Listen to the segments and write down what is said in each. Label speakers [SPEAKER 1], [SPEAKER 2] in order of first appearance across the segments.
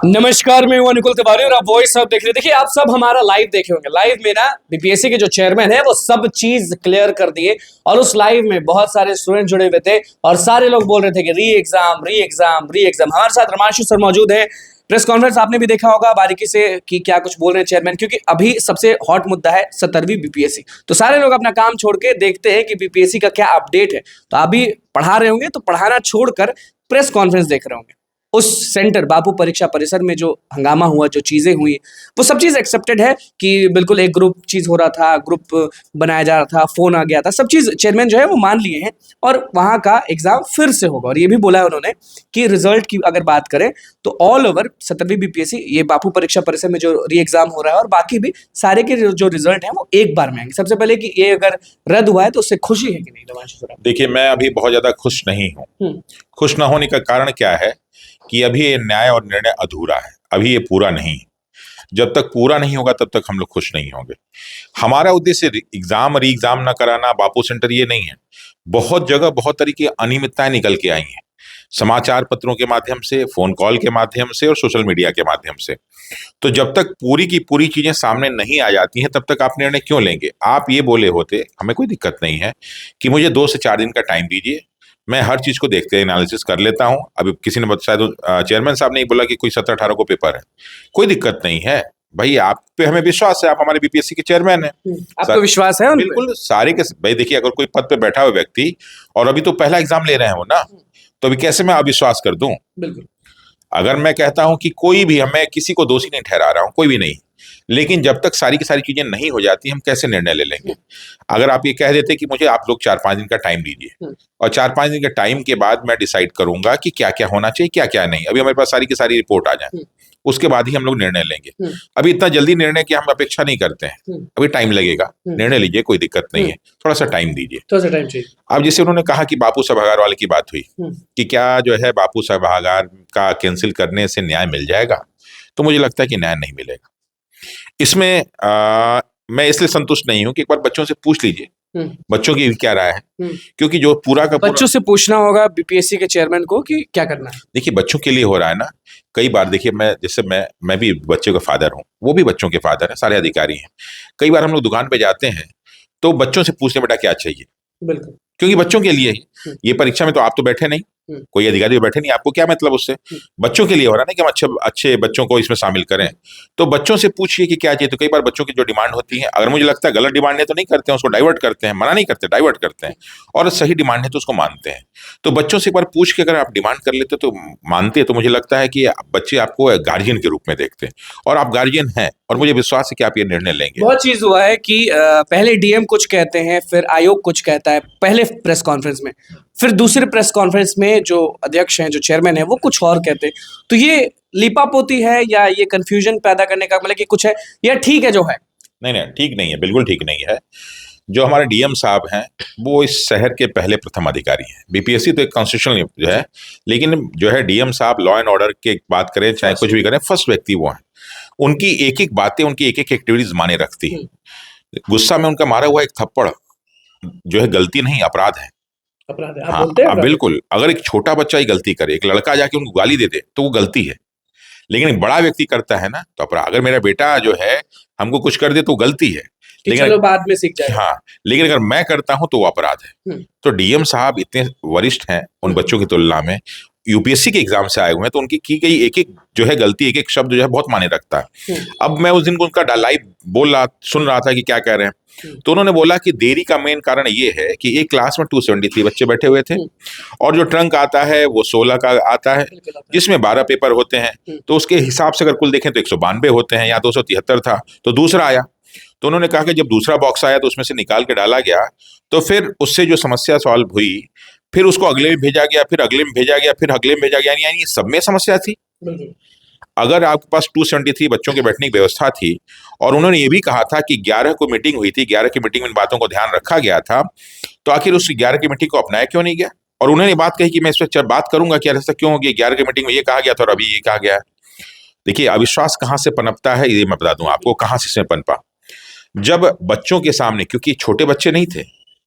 [SPEAKER 1] नमस्कार, मैं हूं अनुकुल तिवारी और आप वॉइस सब देख रहे हैं। देखिए, आप सब हमारा लाइव देखे होंगे। लाइव में ना बीपीएससी के जो चेयरमैन है वो सब चीज क्लियर कर दिए और उस लाइव में बहुत सारे स्टूडेंट जुड़े हुए थे और सारे लोग बोल रहे थे कि री एग्जाम री एग्जाम री एग्जाम। हमारे साथ रमाशु सर मौजूद है। प्रेस कॉन्फ्रेंस आपने भी देखा होगा बारीकी से कि क्या कुछ बोल रहे हैं चेयरमैन, क्योंकि अभी सबसे हॉट मुद्दा है 17वीं बीपीएससी। तो सारे लोग अपना काम छोड़ के देखते हैं कि बीपीएससी का क्या अपडेट है। तो अभी पढ़ा रहे होंगे तो पढ़ाना छोड़कर प्रेस कॉन्फ्रेंस देख रहे होंगे। उस सेंटर बापू परीक्षा परिसर में जो हंगामा हुआ, जो चीजें हुई, वो सब चीज एक्सेप्टेड है कि बिल्कुल एक ग्रुप चीज हो रहा था, ग्रुप बनाया जा रहा था, फोन आ गया था, सब चीज चेयरमैन जो है वो मान लिए हैं और वहां का एग्जाम फिर से होगा। और ये भी बोला है उन्होंने कि रिजल्ट की अगर बात करें तो ऑल ओवर 17वीं बीपीएससी ये बापू परीक्षा परिसर में जो री एग्जाम हो रहा है और बाकी भी सारे के जो रिजल्ट है वो एक बार में आएंगे। सबसे पहले कि ये अगर रद्द हुआ है तो उससे खुशी है कि नहीं रमाशु सर?
[SPEAKER 2] देखिए, मैं अभी बहुत ज्यादा खुश नहीं हूँ। खुश ना होने का कारण क्या है कि अभी ये न्याय और निर्णय अधूरा है, अभी ये पूरा नहीं है। जब तक पूरा नहीं होगा तब तक हम लोग खुश नहीं होंगे। हमारा उद्देश्य एग्जाम री एग्जाम ना कराना, बापू सेंटर, ये नहीं है। बहुत जगह बहुत तरीके की अनियमितताएं निकल के आई हैं, समाचार पत्रों के माध्यम से, फोन कॉल के माध्यम से और सोशल मीडिया के माध्यम से। तो जब तक पूरी की पूरी चीजें सामने नहीं आ जाती हैं तब तक आप निर्णय क्यों लेंगे? आप ये बोले होते, हमें कोई दिक्कत नहीं है कि मुझे 2 से 4 दिन का टाइम दीजिए, मैं हर चीज को देखते एनालिसिस कर लेता हूं। अभी किसी ने शायद चेयरमैन साहब ने बोला कि कोई 17-18 को पेपर है, कोई दिक्कत नहीं है भाई। आप पे हमें विश्वास है, आप हमारे बीपीएससी के चेयरमैन हैं।
[SPEAKER 1] आपको विश्वास है उन पे?
[SPEAKER 2] बिल्कुल, सारे के भाई। देखिए, अगर कोई पद पे बैठा हुआ व्यक्ति और अभी तो पहला एग्जाम ले रहे हैं वो ना, तो अभी कैसे मैं अविश्वास कर दूं?
[SPEAKER 1] बिल्कुल।
[SPEAKER 2] अगर मैं कहता हूं कि कोई भी, मैं किसी को दोषी नहीं ठहरा रहा हूं, कोई भी नहीं, लेकिन जब तक सारी की सारी चीजें नहीं हो जाती हम कैसे निर्णय ले लेंगे? अगर आप ये कह देते कि मुझे आप लोग 4-5 दिन का टाइम दीजिए और 4-5 दिन के टाइम के बाद मैं डिसाइड करूंगा कि क्या क्या होना चाहिए, क्या क्या नहीं, अभी हमारे पास सारी की सारी रिपोर्ट आ जाए, उसके बाद ही हम लोग निर्णय लेंगे। अभी इतना जल्दी निर्णय की हम अपेक्षा नहीं करते हैं, अभी टाइम लगेगा। निर्णय लीजिए, कोई दिक्कत नहीं है, थोड़ा सा टाइम दीजिए,
[SPEAKER 1] थोड़ा सा टाइम चाहिए।
[SPEAKER 2] अब जैसे उन्होंने कहा कि बापू सभागार वाले की बात हुई कि क्या जो है बापू सभागार का कैंसिल करने से न्याय मिल जाएगा, तो मुझे लगता है कि न्याय नहीं मिलेगा इसमें। मैं इसलिए संतुष्ट नहीं हूं कि एक बार बच्चों से पूछ लीजिए बच्चों की क्या राय है, क्योंकि जो पूरा का पूरा
[SPEAKER 1] बच्चों से पूछना होगा बीपीएससी के चेयरमैन को कि क्या करना है।
[SPEAKER 2] देखिए, बच्चों के लिए हो रहा है ना। कई बार देखिए, मैं भी बच्चे का फादर हूँ, वो भी बच्चों के फादर हैं, सारे अधिकारी हैं। कई बार हम लोग दुकान पे जाते हैं तो बच्चों से पूछते बेटा क्या चाहिए,
[SPEAKER 1] बिल्कुल,
[SPEAKER 2] क्योंकि बच्चों के लिए ही। ये परीक्षा में तो आप तो बैठे नहीं, कोई अधिकारी तो बैठे नहीं, आपको क्या मतलब उससे? बच्चों के लिए हो रहा है ना कि हम अच्छे अच्छे बच्चों को इसमें शामिल करें। तो बच्चों से पूछिए कि क्या चाहिए। तो कई बार बच्चों की जो डिमांड होती है, अगर मुझे लगता है गलत डिमांड है तो नहीं करते हैं, उसको डाइवर्ट करते हैं, मना नहीं करते, डाइवर्ट करते हैं, और सही डिमांड है तो उसको मानते हैं। तो बच्चों से एक बार पूछ के अगर आप डिमांड कर लेते तो मानते, तो मुझे लगता है कि बच्चे आपको गार्जियन के रूप में देखते हैं, और आप गार्जियन हैं, और मुझे विश्वास है कि आप ये निर्णय लेंगे।
[SPEAKER 1] बहुत चीज हुआ है कि पहले डीएम कुछ कहते हैं, फिर आयोग कुछ कहता है पहले प्रेस कॉन्फ्रेंस में, फिर दूसरे प्रेस कॉन्फ्रेंस में जो अध्यक्ष हैं, जो चेयरमैन है, वो कुछ और कहते हैं। तो ये लीपापोती है या ये कंफ्यूजन पैदा करने का मतलब कि कुछ है, या ठीक है जो है?
[SPEAKER 2] नहीं नहीं, ठीक नहीं है, बिल्कुल ठीक नहीं है। जो हमारे डीएम साहब हैं वो इस शहर के पहले प्रथम अधिकारी हैं। बीपीएससी तो एक कॉन्स्टिट्यूशनल जो है, लेकिन जो है डीएम साहब लॉ एंड ऑर्डर की बात करें चाहे कुछ भी करें, फर्स्ट व्यक्ति वो हैं। उनकी एक एक बातें, उनकी एक एक एक्टिविटीज माने रखती है। गुस्सा में उनका मारा हुआ एक थप्पड़ जो है गलती नहीं, अपराध है।
[SPEAKER 1] अपराध है, आप
[SPEAKER 2] हाँ,
[SPEAKER 1] बोलते हैं
[SPEAKER 2] बिल्कुल। अगर एक छोटा बच्चा ही गलती करे, एक लड़का जाके उनको गाली दे दे, तो वो गलती है, लेकिन एक बड़ा व्यक्ति करता है ना तो अपराध। अगर मेरा बेटा जो है हमको कुछ कर दे तो गलती है, लेकिन
[SPEAKER 1] चलो बाद में सीख जाएगा।
[SPEAKER 2] हाँ, लेकिन अगर मैं करता हूं तो वो अपराध है। तो डीएम साहब इतने वरिष्ठ हैं उन बच्चों की तुलना में, यूपीएससी के एग्जाम से आए हुए हैं, तो उनकी की गई एक एक जो है गलती, एक एक शब्द जो है बहुत माने रखता है। अब मैं उस दिन को उनका लाइव सुन रहा था कि क्या कह रहे हैं, तो उन्होंने बोला कि देरी का मेन कारण ये है कि एक क्लास में 273 बच्चे बैठे हुए थे, और जो ट्रंक आता है वो 16 का आता है, जिसमें 12 पेपर होते हैं। तो उसके हिसाब से अगर कुल देखें तो 192 होते हैं, या 273 था, तो दूसरा आया। तो उन्होंने कहा कि जब दूसरा बॉक्स आया तो उसमें से निकाल के डाला गया, तो फिर उससे जो समस्या सॉल्व हुई, फिर उसको अगले में भेजा गया, फिर अगले में भेजा गया, फिर अगले में भेजा गया, यानी सब में समस्या थी। अगर आपके पास 273 बच्चों के बैठने की व्यवस्था थी, और उन्होंने ये भी कहा था कि 11 को मीटिंग हुई थी, 11 की मीटिंग में इन बातों को ध्यान रखा गया था, तो आखिर उस 11 की मीटिंग को अपनाया क्यों नहीं गया? और उन्होंने बात कही कि मैं इस पर बात करूंगा कि ऐसा क्यों हो गया, 11 की मीटिंग में ये कहा गया था और अभी ये कहा गया। देखिए, अविश्वास कहाँ से पनपता है ये मैं बता दूं आपको, कहाँ से इसमें पनपा। जब बच्चों के सामने, क्योंकि छोटे बच्चे नहीं थे,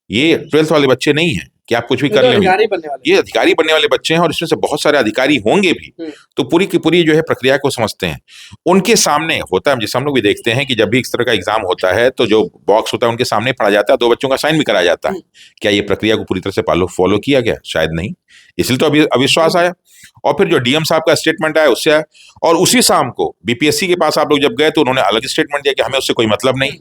[SPEAKER 2] ये 12th वाले बच्चे नहीं हैं, कि आप कुछ भी
[SPEAKER 1] ये
[SPEAKER 2] कर
[SPEAKER 1] तो
[SPEAKER 2] लें।
[SPEAKER 1] अधिकारी बनने वाले
[SPEAKER 2] ये अधिकारी बनने वाले बच्चे हैं और इसमें से बहुत सारे अधिकारी होंगे भी, तो पूरी की पूरी जो है प्रक्रिया को समझते हैं। उनके सामने होता है, जैसे हम लोग भी देखते हैं कि जब भी इस तरह का एग्जाम होता है तो जो बॉक्स होता है उनके सामने पढ़ा जाता है, दो बच्चों का साइन भी कराया जाता है। क्या ये प्रक्रिया को पूरी तरह से फॉलो किया गया? शायद नहीं, इसलिए तो अभी अविश्वास आया। और फिर जो डीएम साहब का स्टेटमेंट आया उससे आया, और उसी शाम को बीपीएससी के पास आप लोग जब गए तो उन्होंने अलग स्टेटमेंट दिया कि हमें उससे कोई मतलब नहीं।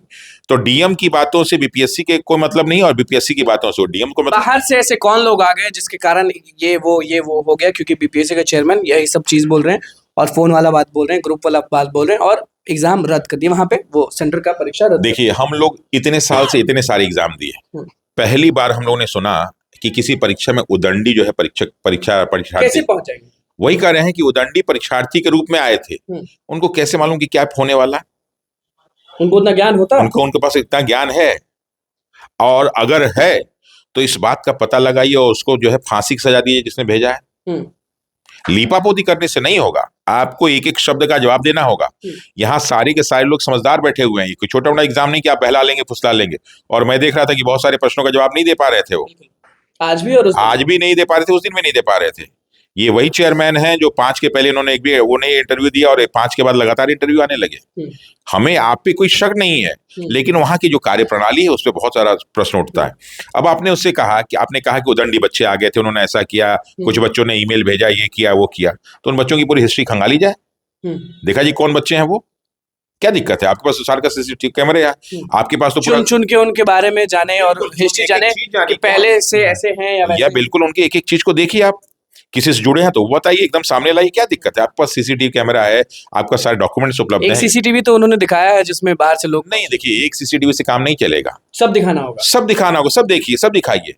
[SPEAKER 2] तो डीएम की बातों से बीपीएससी के कोई मतलब नहीं और बीपीएससी की बातों से डीएम को मतलब।
[SPEAKER 1] बाहर से ऐसे कौन लोग आ गए जिसके कारण ये वो हो गया? क्योंकि बीपीएससी के चेयरमैन यही सब चीज बोल रहे हैं और फोन वाला बात बोल रहे हैं, ग्रुप वाला बात बोल रहे हैं और एग्जाम रद्द कर दिया, वहां पे वो सेंटर का परीक्षा रद्द।
[SPEAKER 2] देखिए, हम लोग इतने साल से इतने सारे एग्जाम दिए, पहली बार हम लोगों ने सुना कि किसी परीक्षा में उदंडी जो है परीक्षार्थी
[SPEAKER 1] कैसे पहुंचाएंगे?
[SPEAKER 2] वही कह रहे हैं कि उदंडी परीक्षार्थी के रूप में आए थे। उनको कैसे मालूम कि क्या होने वाला?
[SPEAKER 1] उनको उतना ज्ञान होता?
[SPEAKER 2] उनके पास इतना ज्ञान है? और अगर है तो इस बात का पता लगाइए और उसको जो है फांसी की सजा दीजिए जिसने भेजा है। लीपापोती करने से नहीं होगा, आपको एक एक शब्द का जवाब देना होगा। यहाँ सारे के सारे लोग समझदार बैठे हुए हैं, कोई छोटा मोटा एग्जाम नहीं कि आप बहला लेंगे फुसला लेंगे। और मैं देख रहा था कि बहुत सारे प्रश्नों का जवाब नहीं दे पा रहे थे वो,
[SPEAKER 1] आज भी और
[SPEAKER 2] आज भी नहीं दे पा रहे थे, उस दिन भी नहीं दे पा रहे थे। ये वही चेयरमैन हैं जो 5 के पहले उन्होंने एक भी वो नहीं इंटरव्यू दिया और 5 के बाद लगातार इंटरव्यू आने लगे। हमें आप पे कोई शक नहीं है, लेकिन वहां की जो कार्यप्रणाली है उस पर बहुत सारा प्रश्न उठता है। अब आपने उससे कहा कि उदंडी बच्चे आ गए थे, उन्होंने ऐसा किया, कुछ बच्चों ने ईमेल भेजा, ये किया वो किया, तो उन बच्चों की पूरी हिस्ट्री खंगाली जाए, देखा जी कौन बच्चे हैं वो, क्या दिक्कत है? आपके पास सारे का सीसीटीवी कैमरे है, आपके पास तो
[SPEAKER 1] चुन चुन के उनके बारे में जाने और हिस्ट्री जाने कि पहले से ऐसे हैं या
[SPEAKER 2] बिल्कुल उनकी एक एक चीज को देखिए, आप किसी से जुड़े हैं तो वो बताइए, एकदम सामने लाइए, क्या दिक्कत है? आपके पास सीसीटीवी कैमरा है, आपका सारे डॉक्यूमेंट्स उपलब्ध
[SPEAKER 1] एक
[SPEAKER 2] हैं।
[SPEAKER 1] सीसीटीवी तो उन्होंने दिखाया है जिसमें बाहर से लोग
[SPEAKER 2] नहीं, देखिए एक सीसीटीवी से काम नहीं चलेगा,
[SPEAKER 1] सब दिखाना होगा,
[SPEAKER 2] सब दिखाना होगा, सब देखिए, सब दिखाइए।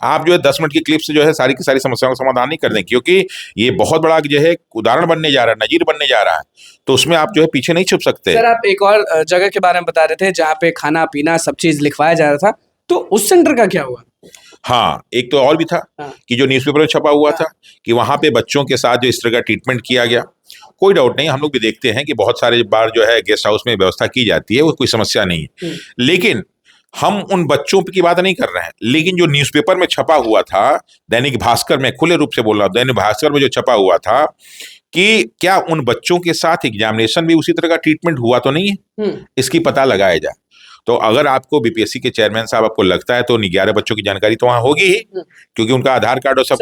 [SPEAKER 2] आप जो है 10 मिनट की क्लिप से जो है सारी की सारी समस्याओं का समाधान नहीं कर देंगे, क्योंकि ये बहुत बड़ा जो है उदाहरण बनने जा रहा है, नजीर बनने जा रहा है, तो उसमें आप जो है पीछे नहीं छुप सकते।
[SPEAKER 1] सर आप एक और जगह के बारे में बता रहे थे जहाँ पे खाना पीना सब चीज लिखवाया जा रहा था, तो उस सेंटर का क्या हुआ?
[SPEAKER 2] हाँ, एक तो और भी था कि जो न्यूज़पेपर में छपा हुआ था कि वहां पे बच्चों के साथ जो इस तरह का ट्रीटमेंट किया गया, कोई डाउट नहीं, हम लोग भी देखते हैं कि बहुत सारे बार जो है गेस्ट हाउस में व्यवस्था की जाती है, वो कोई समस्या नहीं है। लेकिन हम उन बच्चों की बात नहीं कर रहे हैं, लेकिन जो न्यूज़पेपर में छपा हुआ था, दैनिक भास्कर में, खुले रूप से बोल रहा हूं, दैनिक भास्कर में जो छपा हुआ था कि क्या उन बच्चों के साथ एग्जामिनेशन भी उसी तरह का ट्रीटमेंट हुआ तो नहीं है, इसकी पता लगाया जाए। तो अगर आपको बीपीएससी के चेयरमैन साहब आपको लगता है तो 11 बच्चों की जानकारी तो वहां होगी ही, क्योंकि उनका आधार कार्ड और सब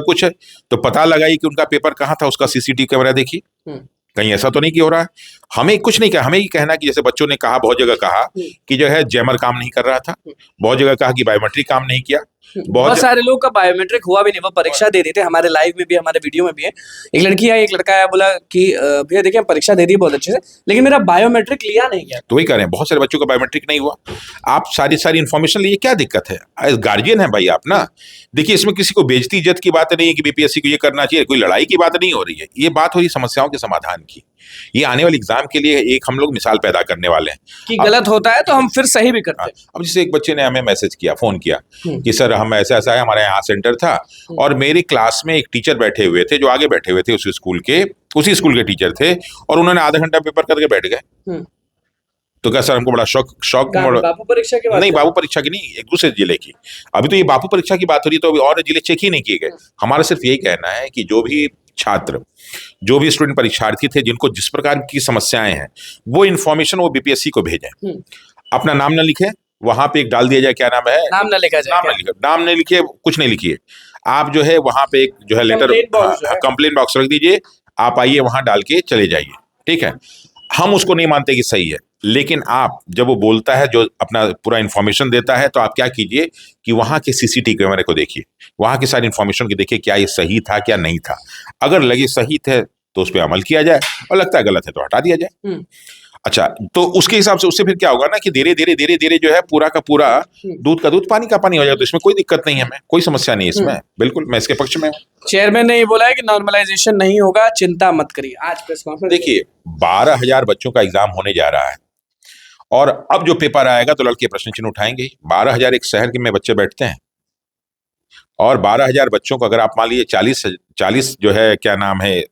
[SPEAKER 2] कुछ है, तो पता लगाइए कि उनका पेपर कहाँ था, उसका सीसीटीवी कैमरा देखिए, कहीं ऐसा तो नहीं कि हो रहा है। हमें कुछ नहीं कहा, हमें ये कहना कि जैसे बच्चों ने कहा, बहुत जगह कहा कि जो है जैमर काम नहीं कर रहा था, बहुत जगह कहा कि बायोमेट्रिक काम नहीं किया,
[SPEAKER 1] बहुत सारे लोग का बायोमेट्रिक हुआ भी नहीं, वो परीक्षा दे देते। हमारे लाइव में भी, हमारे वीडियो में भी है, एक लड़की आई, एक लड़का आया, बोला कि भैया देखिए परीक्षा दे दी बहुत अच्छे से, लेकिन मेरा बायोमेट्रिक लिया नहीं गया।
[SPEAKER 2] तो वही कह रहे हैं, बहुत सारे बच्चों का बायोमेट्रिक नहीं हुआ। आप सारी इन्फॉर्मेशन लीजिए, क्या दिक्कत है? गार्जियन है भाई आप ना। देखिए, इसमें किसी को बेइज्जती इज्जत की बात नहीं है कि बीपीएससी को ये करना चाहिए, कोई लड़ाई की बात नहीं हो रही है, ये बात हो रही समस्याओं के समाधान की। ये आने वाले एग्जाम के लिए एक हम लोग मिसाल पैदा करने वाले हैं
[SPEAKER 1] कि गलत होता है तो हम फिर सही भी करते हैं।
[SPEAKER 2] अब जैसे एक बच्चे ने हमें मैसेज किया, फोन किया कि सर हम ऐसा ऐसा है, हमारे यहाँ सेंटर था और मेरी क्लास में एक टीचर बैठे हुए थे जो आगे बैठे हुए थे, उसी स्कूल के टीचर थे, और उन्होंने आधा घंटा पेपर करके बैठ गए। तो क्या सर हमको बड़ा शौक
[SPEAKER 1] बापू परीक्षा की बात
[SPEAKER 2] नहीं, बापू परीक्षा की नहीं, एक दूसरे जिले की। अभी तो ये बापू परीक्षा की बात हो रही है, तो अभी और जिले चेक ही नहीं किए गए। हमारा सिर्फ यही कहना है कि जो भी छात्र, जो भी स्टूडेंट परीक्षार्थी थे, जिनको जिस प्रकार की समस्याएं हैं, वो इन्फॉर्मेशन वो बीपीएससी को भेजें। अपना नाम न लिखे, वहां पे एक डाल दिया जाए, क्या नाम है,
[SPEAKER 1] नाम न लिखा जाए,
[SPEAKER 2] नाम नहीं लिखिए, कुछ नहीं लिखिए, आप जो है वहां पे एक जो है लेटर कंप्लेंट बॉक्स रख दीजिए, आप आइए वहां डाल के चले जाइए, ठीक है। हम उसको नहीं मानते कि सही है, लेकिन आप जब वो बोलता है, जो अपना पूरा इन्फॉर्मेशन देता है, तो आप क्या कीजिए कि वहां के सीसीटीवी कैमरे को देखिए, वहां की सारी इन्फॉर्मेशन को देखिए, क्या ये सही था क्या नहीं था। अगर लगे सही थे तो उस पर अमल किया जाए, और लगता है गलत है तो हटा दिया जाए। अच्छा, तो उसके हिसाब से उससे फिर क्या होगा ना कि धीरे धीरे जो है पूरा का पूरा दूध का दूध पानी का पानी हो जाएगा। तो इसमें कोई दिक्कत नहीं है, हमें कोई समस्या नहीं है इसमें, बिल्कुल मैं इसके पक्ष में हूँ।
[SPEAKER 1] चेयरमैन ने ये बोला है कि नॉर्मलाइजेशन नहीं होगा, चिंता मत करिए। आज प्रेस कॉन्फ्रेंस
[SPEAKER 2] देखिए, 12,000 बच्चों का एग्जाम होने जा रहा है, और अब जो पेपर आएगा तो लड़के प्रश्न चिन्ह उठाएंगे। 12,000 एक शहर के में बच्चे बैठते हैं, और 12,000 बच्चों को अगर आप मान लीजिए 40 जो है क्या नाम है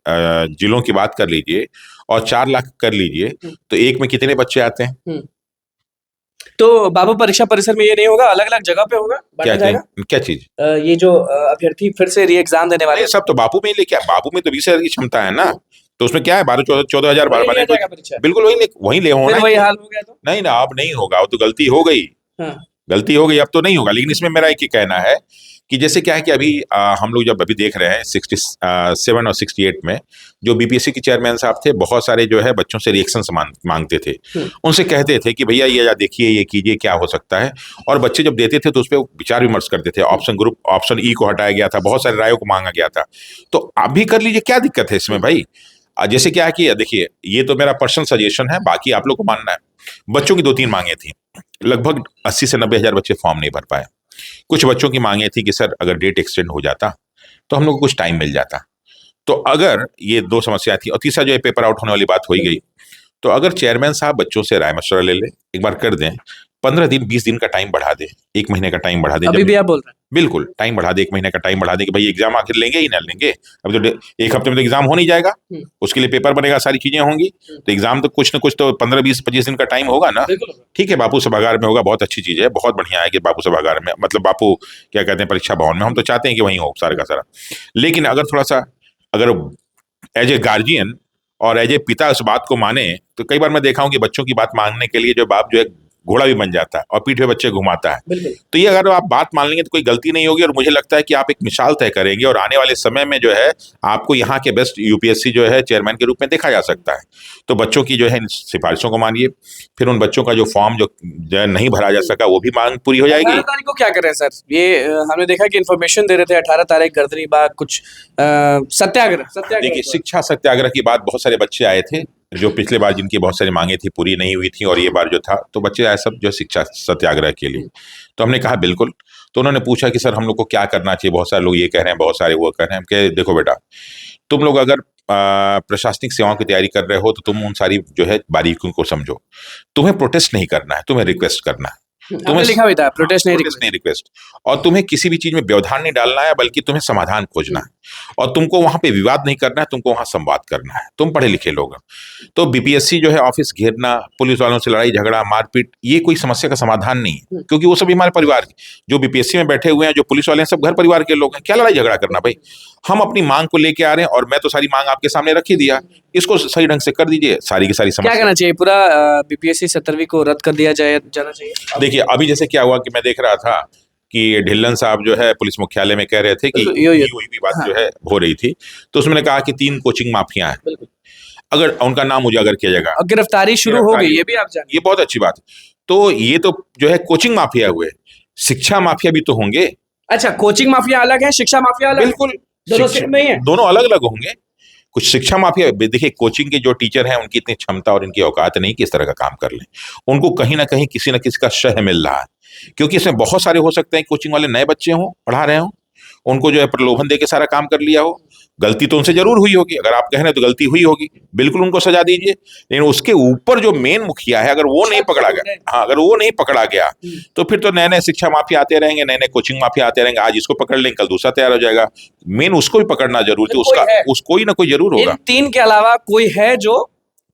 [SPEAKER 2] जिलों की बात कर लीजिए, और 4 लाख कर लीजिए, तो एक में कितने बच्चे आते हैं?
[SPEAKER 1] तो बाबू परीक्षा परिसर में ये नहीं होगा, अलग अलग जगह पे होगा, बांटा
[SPEAKER 2] क्या
[SPEAKER 1] जाएगा?
[SPEAKER 2] क्या चीज?
[SPEAKER 1] ये जो अभ्यर्थी फिर से री एग्जाम देने वाले
[SPEAKER 2] नहीं, सब तो बापू में ही लेके बापू में तो 20,000 की क्षमता है ना, तो उसमें क्या है 12-14 हजार
[SPEAKER 1] वही
[SPEAKER 2] बने
[SPEAKER 1] लिया
[SPEAKER 2] तो
[SPEAKER 1] जाएगा परीक्षा,
[SPEAKER 2] बिल्कुल वही ले होना
[SPEAKER 1] फिर
[SPEAKER 2] है
[SPEAKER 1] वही
[SPEAKER 2] कि-
[SPEAKER 1] हाल हो गया तो।
[SPEAKER 2] नहीं ना, अब नहीं होगा, वो तो गलती हो गई,
[SPEAKER 1] हाँ,
[SPEAKER 2] गलती हो गई, अब तो नहीं होगा। लेकिन इसमें मेरा एक ही कहना है कि जैसे क्या है कि अभी हम लोग जब अभी देख रहे हैं 67 और 68 में जो बीपीएससी के चेयरमैन साहब थे, बहुत सारे जो है बच्चों से रिएक्शन मांगते थे, उनसे कहते थे कि भैया ये देखिए, ये कीजिए, क्या हो सकता है, और बच्चे जब देते थे तो उस पर विचार विमर्श करते थे। ऑप्शन ई को हटाया गया था, बहुत सारे रायों को मांगा गया था। तो आप भी कर लीजिए, क्या दिक्कत है इसमें भाई? जैसे क्या है कि देखिए, ये तो मेरा पर्सनल सजेशन है, बाकी आप लोग को मानना है। बच्चों की 2-3 मांगे थी, लगभग 80 से 90 हजार बच्चे फॉर्म नहीं भर पाए। कुछ बच्चों की मांगे थी कि सर अगर डेट एक्सटेंड हो जाता तो हम लोग को कुछ टाइम मिल जाता। तो अगर ये 2 समस्या थी, और तीसरा जो है पेपर आउट होने वाली बात हो ही गई, तो अगर चेयरमैन साहब बच्चों से राय मशवरा ले ले, एक बार कर दें, 15 दिन 20 दिन का टाइम बढ़ा दे, 1 महीने का टाइम बढ़ा दे।
[SPEAKER 1] अभी भी आप बोल रहे हैं?
[SPEAKER 2] बिल्कुल टाइम बढ़ा दे, 1 महीने का टाइम बढ़ा दे कि भाई एग्जाम आखिर लेंगे ही ना लेंगे। अभी तो 1 हफ्ते में तो एग्जाम हो नहीं जाएगा, उसके लिए पेपर बनेगा, सारी चीजें होंगी, तो एग्जाम तो कुछ ना कुछ तो 15, 20, 25 दिन का टाइम होगा ना। ठीक है, बापू सभागार में होगा, बहुत अच्छी चीज है, बहुत बढ़िया है कि बापू सभागार में, मतलब बापू क्या कहते हैं, परीक्षा भवन में, हम तो चाहते हैं कि वहीं हो सारा का सारा। लेकिन अगर थोड़ा सा अगर एज ए गार्जियन और एज ए पिता उस बात को माने, तो कई बार मैं देखा हूं कि बच्चों की बात मानने के लिए जो बाप जो है घोड़ा भी बन जाता है और पीठ पे बच्चे घुमाता है। तो ये अगर आप बात मान लेंगे तो कोई गलती नहीं होगी, और मुझे लगता है कि आप एक मिसाल तय करेंगे, और आने वाले समय में जो है आपको यहाँ के बेस्ट यूपीएससी जो है चेयरमैन के रूप में देखा जा सकता है। तो बच्चों की जो है इन सिफारिशों को मानिए, फिर उन बच्चों का जो फॉर्म जो है नहीं भरा जा सका, वो भी मांग पूरी हो जाएगी।
[SPEAKER 1] 18 तारीख को क्या कर रहे हैं सर? ये हमने देखा कि इन्फॉर्मेशन दे रहे थे 18 तारीख गर्दनी बाग कुछ सत्याग्रह।
[SPEAKER 2] देखिए, शिक्षा सत्याग्रह की बात, बहुत सारे बच्चे आए थे जो पिछले बार जिनकी बहुत सारी मांगे थी पूरी नहीं हुई थी, और ये बार जो था तो बच्चे आए सब जो शिक्षा सत्याग्रह के लिए। तो हमने कहा बिल्कुल। तो उन्होंने पूछा कि सर हम लोग को क्या करना चाहिए, बहुत सारे लोग ये कह रहे हैं, बहुत सारे वो कह रहे हैं। कि देखो बेटा, तुम लोग अगर प्रशासनिक सेवाओं की तैयारी कर रहे हो तो तुम उन सारी जो है बारीकियों को समझो। तुम्हें प्रोटेस्ट नहीं करना है, तुम्हें रिक्वेस्ट करना है।
[SPEAKER 1] तुम्हें लिखा हुआ था प्रोटेस्ट नहीं
[SPEAKER 2] रिक्वेस्ट, और तुम्हें किसी भी चीज में व्यवधान नहीं डालना है, बल्कि तुम्हें समाधान खोजना है, और तुमको वहां पे विवाद नहीं करना है, तुमको वहां संवाद करना है। तुम पढ़े लिखे लोग। तो बीपीएससी जो है ऑफिस घेरना, पुलिस वालों से लड़ाई झगड़ा मारपीट, ये कोई समस्या का समाधान नहीं है, क्योंकि वो सब हमारे परिवार के जो बीपीएससी में बैठे हुए हैं, जो पुलिस वाले हैं, सब घर परिवार के लोग हैं। क्या लड़ाई झगड़ा करना भाई? हम अपनी मांग को लेके आ रहे हैं, और मैं तो सारी मांग आपके सामने रख ही दिया, इसको सही ढंग से कर दीजिए, सारी की सारी
[SPEAKER 1] क्या
[SPEAKER 2] समस्या।
[SPEAKER 1] करना चाहिए? पूरा बीपीएससी 17वीं को रद्द कर दिया जाना चाहिए?
[SPEAKER 2] देखिए, अभी जैसे क्या हुआ कि मैं देख रहा था कि ढिल्लन साहब जो है पुलिस मुख्यालय में कह रहे थे कि हुई भी बात जो है हो रही थी, तो उसमें कहा कि 3 कोचिंग माफिया हैं, अगर उनका नाम उजागर किया जाएगा,
[SPEAKER 1] और गिरफ्तारी शुरू हो गई, ये भी आप जानिए।
[SPEAKER 2] ये बहुत अच्छी बात है। तो ये तो जो है कोचिंग माफिया हुए, शिक्षा माफिया भी तो होंगे।
[SPEAKER 1] अच्छा, कोचिंग माफिया अलग है, शिक्षा माफिया अलग?
[SPEAKER 2] बिल्कुल,
[SPEAKER 1] दोनों सेम नहीं है,
[SPEAKER 2] दोनों अलग अलग होंगे। कुछ शिक्षा माफिया, देखिए कोचिंग के जो टीचर हैं उनकी इतनी क्षमता और इनकी औकात नहीं कि इस तरह का काम कर लें। उनको कहीं ना कहीं किसी न किसी का शह मिल रहा है, क्योंकि इसमें बहुत सारे हो सकते हैं कोचिंग वाले नए बच्चे हों, पढ़ा रहे हों, उनको जो है प्रलोभन देके सारा काम कर लिया हो। गलती तो उनसे जरूर हुई होगी, अगर आप कह रहे हैं तो गलती हुई होगी, बिल्कुल उनको सजा दीजिए। लेकिन उसके ऊपर जो मेन मुखिया है, अगर वो नहीं पकड़ा गया, हाँ, अगर वो नहीं पकड़ा गया, तो फिर तो नए नए शिक्षा माफिया आते रहेंगे, नए नए कोचिंग माफिया आते रहेंगे। आज इसको पकड़ लेंगे, कल दूसरा तैयार हो जाएगा। मेन उसको भी पकड़ना जरूर थी, उसका कोई ना कोई जरूर होगा।
[SPEAKER 1] इन 3 के अलावा कोई है जो,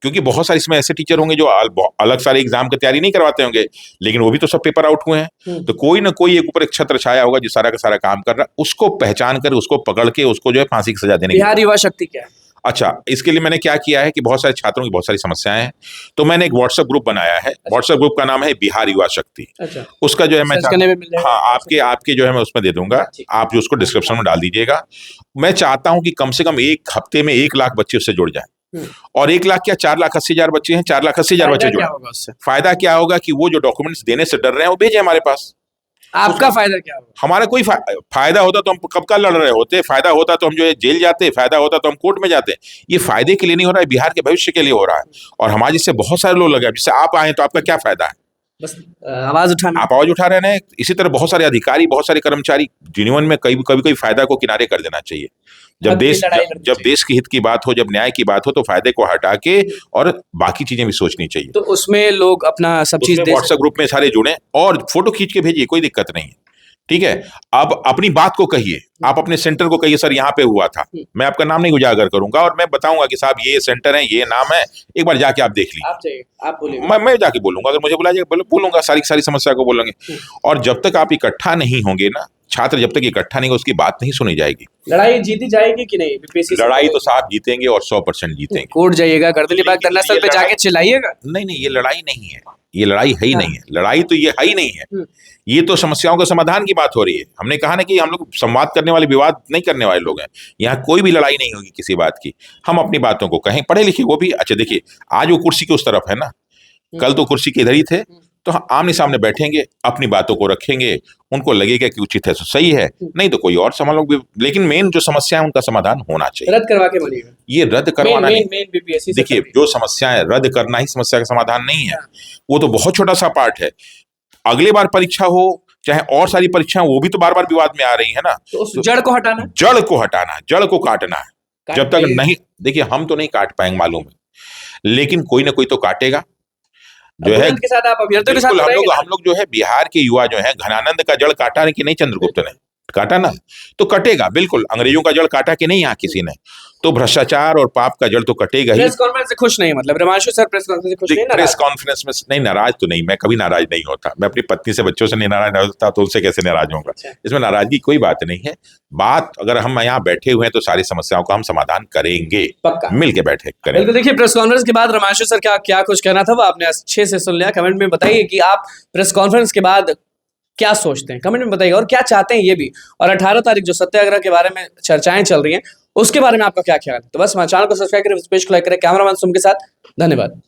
[SPEAKER 2] क्योंकि बहुत सारे इसमें ऐसे टीचर होंगे जो अलग सारे एग्जाम की तैयारी नहीं करवाते होंगे, लेकिन वो भी तो सब पेपर आउट हुए हैं। तो कोई ना कोई एक ऊपर एक छत्र छाया होगा जो सारा का सारा काम कर रहा है, उसको पहचान कर, उसको पकड़ के, उसको जो है फांसी की सजा देने की।
[SPEAKER 1] बिहार युवा शक्ति क्या है?
[SPEAKER 2] अच्छा, इसके लिए मैंने क्या किया है कि बहुत सारे छात्रों की बहुत सारी समस्याएं हैं, तो मैंने एक व्हाट्सएप ग्रुप बनाया है। व्हाट्सएप ग्रुप का नाम है बिहार युवा शक्ति।
[SPEAKER 1] अच्छा,
[SPEAKER 2] उसका जो है मैं
[SPEAKER 1] हाँ,
[SPEAKER 2] आपके जो है मैं उसमें दे दूंगा, आप जो उसको डिस्क्रिप्शन में डाल दीजिएगा। मैं चाहता हूं कि कम से कम 1 हफ्ते में 1 लाख बच्चे उससे जुड़ जाए, और 1 लाख क्या 4,80,000 बच्चे हैं, 4,80,000 बच्चे जुड़े। फायदा क्या होगा कि वो जो डॉक्यूमेंट्स देने से डर रहे हैं वो भेजे हमारे पास।
[SPEAKER 1] आपका फायदा क्या होगा?
[SPEAKER 2] हमारा कोई फायदा होता तो हम कब का लड़ रहे होते, फायदा होता तो हम जो है जेल जाते, फायदा होता तो हम कोर्ट में जाते। ये फायदे के लिए नहीं हो रहा है, बिहार के भविष्य के लिए हो रहा है। और हमारे जिससे बहुत सारे लोग लगे, जिससे आप आए तो आपका क्या फायदा है?
[SPEAKER 1] बस आवाज उठाना,
[SPEAKER 2] आप आवाज उठा रहे हैं। इसी तरह बहुत सारे अधिकारी, बहुत सारे कर्मचारी, जीवन में कभी कभी फायदा को किनारे कर देना चाहिए। जब देश के हित की बात हो, जब न्याय की बात हो, तो फायदे को हटा के और बाकी चीजें भी सोचनी चाहिए।
[SPEAKER 1] तो उसमें लोग अपना सब चीज
[SPEAKER 2] व्हाट्सएप ग्रुप में सारे जुड़े और फोटो खींच के भेजिए, कोई दिक्कत नहीं है। ठीक है, अब अपनी बात को कहिए, आप अपने सेंटर को कहिए सर यहाँ पे हुआ था, मैं आपका नाम नहीं उजागर करूंगा और मैं बताऊंगा कि साहब ये सेंटर है, ये नाम है, एक बार जाके आप देख लीजिए।
[SPEAKER 1] आप चाहिए, आप बोलिए।
[SPEAKER 2] मैं जाके बोलूंगा, अगर मुझे बुला जाएगा बोलूंगा, सारी समस्या को बोलेंगे। और जब तक आप इकट्ठा नहीं होंगे ना, छात्र जब तक इकट्ठा नहीं होगा, उसकी बात नहीं सुनी जाएगी।
[SPEAKER 1] लड़ाई जीती जाएगी कि नहीं बीपीएससी से?
[SPEAKER 2] लड़ाई तो साहब जीतेंगे और 100% जीतेंगे।
[SPEAKER 1] कोर्ट जाइएगा, गर्दली बाग धरना स्थल पे जाके चिल्लाइएगा।
[SPEAKER 2] नहीं, ये लड़ाई नहीं है, ये लड़ाई है ही नहीं है, लड़ाई तो ये है ही नहीं है। ये तो समस्याओं के समाधान की बात हो रही है। हमने कहा ना कि हम लोग संवाद करने वाले, विवाद नहीं करने वाले लोग हैं। यहाँ कोई भी लड़ाई नहीं होगी किसी बात की। हम अपनी बातों को कहें, पढ़े लिखे वो भी। अच्छा देखिए, आज वो कुर्सी के उस तरफ है ना, कल तो कुर्सी के इधर ही थे। तो आमने सामने बैठेंगे, अपनी बातों को रखेंगे, उनको लगेगा कि उचित है तो सही है, नहीं तो कोई और संभाल लोग। लेकिन मेन जो समस्या है उनका समाधान होना चाहिए।
[SPEAKER 1] रद्द करवा के बोलिएगा।
[SPEAKER 2] ये रद्द करवाना नहीं,
[SPEAKER 1] बीपीएससी
[SPEAKER 2] देखिए जो समस्या है, रद्द करना ही समस्या का समाधान नहीं है। वो तो बहुत छोटा सा पार्ट है। अगली बार परीक्षा हो, चाहे और सारी परीक्षाएं, वो भी तो बार बार विवाद में आ रही है ना।
[SPEAKER 1] तो उस जड़ को हटाना,
[SPEAKER 2] जड़ को हटाना, जड़ को काटना है। जब तक नहीं, देखिए हम तो नहीं काट पाएंगे मालूम है, लेकिन कोई ना कोई तो काटेगा। जो है
[SPEAKER 1] के साथ, आप अभ्यर्थियों के साथ
[SPEAKER 2] हम लोग जो है, बिहार के युवा जो है, घनानंद का जड़ काटा नहीं कि नहीं, चंद्रगुप्त ने काटा ना, तो कटेगा बिल्कुल। अंग्रेजों का जड़ काटा कि नहीं यहाँ किसी ने, तो भ्रष्टाचार और पाप का जड़ तो कटेगा ही।
[SPEAKER 1] प्रेस कॉन्फ्रेंस से खुश नहीं, मतलब हिमांशु सर प्रेस कॉन्फ्रेंस से खुश नहीं?
[SPEAKER 2] प्रेस कॉन्फ्रेंस में नहीं, नाराज तो नहीं, मैं कभी नाराज नहीं होता। मैं अपनी पत्नी से, बच्चों से नहीं नाराज होता, तो उनसे कैसे नाराज होगा? इसमें नाराजगी कोई बात नहीं है। बात, अगर हम यहाँ बैठे हुए हैं तो सारी समस्याओं का हम समाधान करेंगे, पक्का मिल के बैठे करेंगे।
[SPEAKER 1] बिल्कुल। देखिए, प्रेस कॉन्फ्रेंस के बाद हिमांशु सर का क्या कुछ कहना था वो आपने अच्छे से सुन लिया। कमेंट में बताइए कि आप प्रेस कॉन्फ्रेंस के बाद क्या सोचते हैं, कमेंट में बताइएगा, और क्या चाहते हैं ये भी। और 18 तारीख जो सत्याग्रह के बारे में चर्चाएं चल रही हैं, उसके बारे में आपका क्या ख्याल है? तो बस हमारे चैनल को सब्सक्राइब करें, इस पेज को लाइक करें। कैमरामैन सुम के साथ, धन्यवाद।